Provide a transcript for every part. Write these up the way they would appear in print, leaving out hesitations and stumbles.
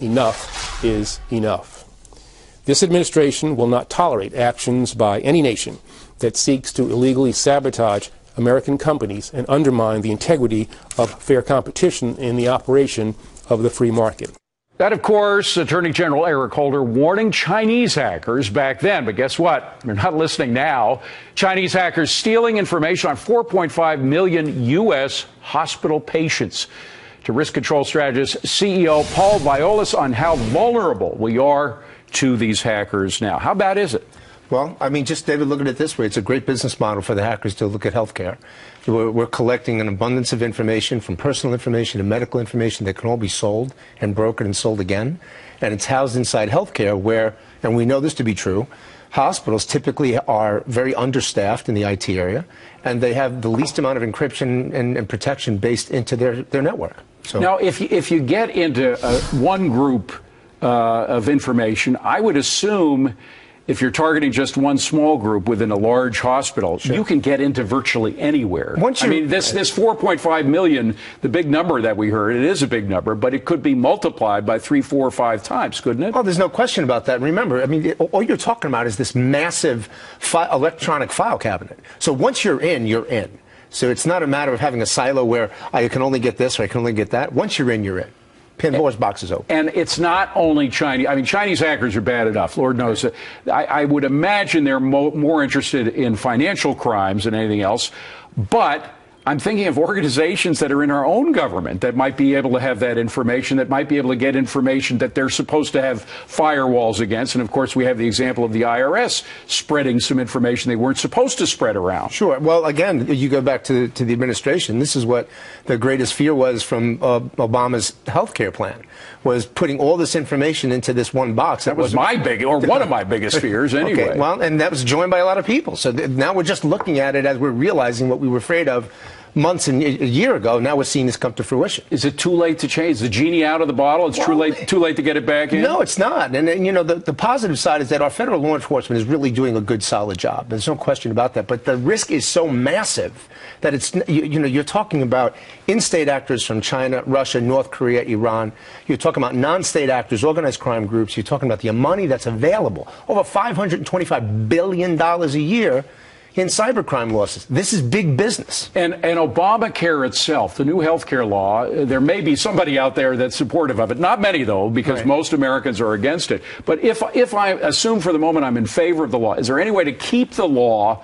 Enough is enough. This administration will not tolerate actions by any nation that seeks to illegally sabotage American companies and undermine the integrity of fair competition in the operation of the free market. That, of course, Attorney General Eric Holder warning Chinese hackers back then. But guess what? They're not listening now. Chinese hackers stealing information on 4.5 million U.S. hospital patients. To Risk Control Strategist CEO Paul Viollis on how vulnerable we are to these hackers now. How bad is it? Well, I mean, just, David, look at it this way. It's a great business model for the hackers to look at healthcare. We're collecting an abundance of information, from personal information to medical information, that can all be sold and brokered and sold again. And it's housed inside healthcare where, and we know this to be true, hospitals typically are very understaffed in the IT area, and they have the least amount of encryption and protection based into their network. So now, if you get into one group of information, I would assume if you're targeting just one small group within a large hospital, sure, you can get into virtually anywhere. I mean, this 4.5 million, the big number that we heard, it is a big number, but it could be multiplied by 3, 4, or 5 times, couldn't it? Oh, there's no question about that. Remember, I mean, all you're talking about is this massive electronic file cabinet. So once you're in, you're in. So it's not a matter of having a silo where I can only get this or I can only get that. Once you're in, you're in. Pandora's box is open. And it's not only Chinese. I mean, Chinese hackers are bad enough. Lord knows. I would imagine they're more interested in financial crimes than anything else. But I'm thinking of organizations that are in our own government that might be able to have that information, that might be able to get information that they're supposed to have firewalls against. And, of course, we have the example of the IRS spreading some information they weren't supposed to spread around. Sure. Well, again, you go back to the administration. This is what the greatest fear was from Obama's health care plan, was putting all this information into this one box. That was my big, or one of my biggest fears anyway. Okay, well, and that was joined by a lot of people. So now we're just looking at it as we're realizing what we were afraid of months and a year ago. Now we're seeing this come to fruition. Is it too late to change? Is the genie out of the bottle? It's too late to get it back in? No, it's not. And you know, the positive side is that our federal law enforcement is really doing a good, solid job. There's no question about that. But the risk is so massive that it's, you know, you're talking about in-state actors from China, Russia, North Korea, Iran. You're talking about non-state actors, organized crime groups. You're talking about the money that's available. Over $525 billion a year in cybercrime losses. This is big business. And Obamacare itself, the new health care law, there may be somebody out there that's supportive of it. Not many, though, because most Americans are against it. But if I assume for the moment I'm in favor of the law, is there any way to keep the law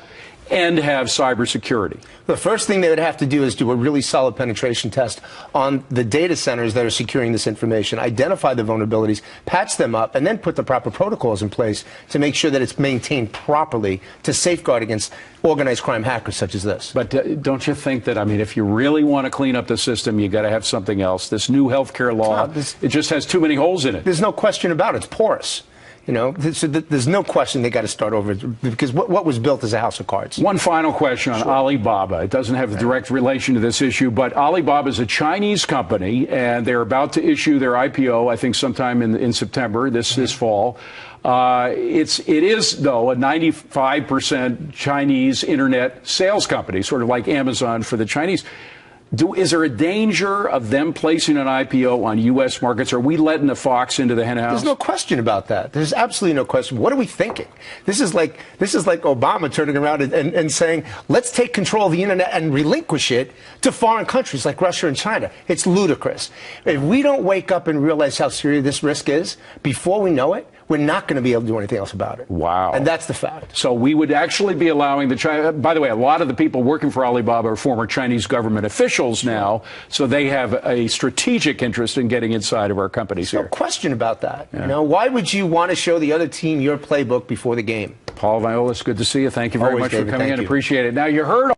and have cybersecurity? The first thing they would have to do is do a really solid penetration test on the data centers that are securing this information, identify the vulnerabilities, patch them up, and then put the proper protocols in place to make sure that it's maintained properly to safeguard against organized crime hackers such as this. But don't you think that, I mean, if you really want to clean up the system, you got to have something else? This new health care law, it just has too many holes in it. There's no question about it. It's porous. You know, so there's no question they got to start over, because what was built is a house of cards. One final question on Alibaba. It doesn't have a direct relation to this issue, but Alibaba is a Chinese company, and they're about to issue their IPO, I think, sometime in September, this fall. It is, though, a 95% Chinese internet sales company, sort of like Amazon for the Chinese. Is there a danger of them placing an IPO on U.S. markets? Are we letting the fox into the hen house? There's no question about that. There's absolutely no question. What are we thinking? This is like Obama turning around and saying, let's take control of the internet and relinquish it to foreign countries like Russia and China. It's ludicrous. If we don't wake up and realize how serious this risk is, before we know it, we're not going to be able to do anything else about it. Wow. And that's the fact. So we would actually be allowing the China. By the way, a lot of the people working for Alibaba are former Chinese government officials now, so they have a strategic interest in getting inside of our companies here. No question about that. Yeah. You know, why would you want to show the other team your playbook before the game? Paul Viollis, good to see you. Thank you very much for coming in. Appreciate it. Now, you heard